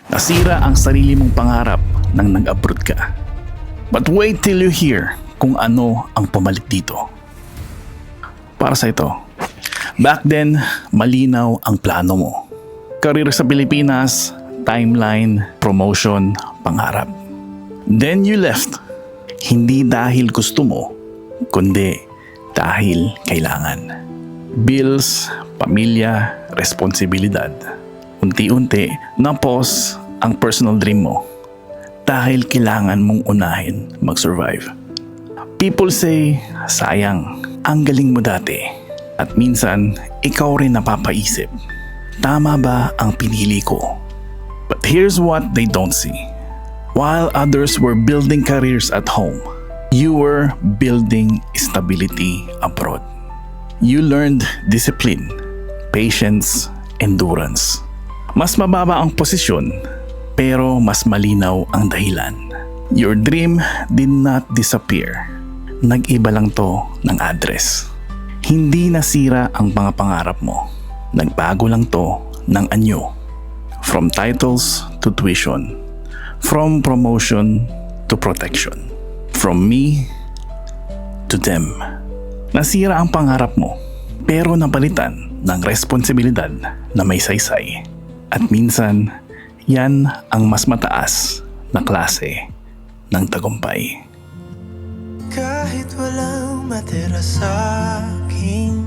Nasira ang sarili mong pangarap nang nag-abroad ka. But wait till you hear kung ano ang pumalit dito. Para sa ito, back then, malinaw ang plano mo. Career sa Pilipinas, timeline, promotion, pangarap. Then you left. Hindi dahil gusto mo, kundi dahil kailangan. Bills, pamilya, responsibilidad. Unti-unti, na-pause ang personal dream mo dahil kailangan mong unahin mag-survive. People say, sayang, ang galing mo dati. At minsan, ikaw rin napapaisip, tama ba ang pinili ko? But here's what they don't see. While others were building careers at home, you were building stability abroad. You learned discipline, patience, endurance. Mas mababa ang posisyon, pero mas malinaw ang dahilan. Your dream did not disappear. Nag-iba lang to ng address. Hindi nasira ang mga pangarap mo. Nagbago lang to ng anyo. From titles to tuition. From promotion to protection. From me to them. Nasira ang pangarap mo, pero napalitan ng responsibilidad na may saysay. At minsan, yan ang mas mataas na klase ng tagumpay. Kahit walang matira sa aking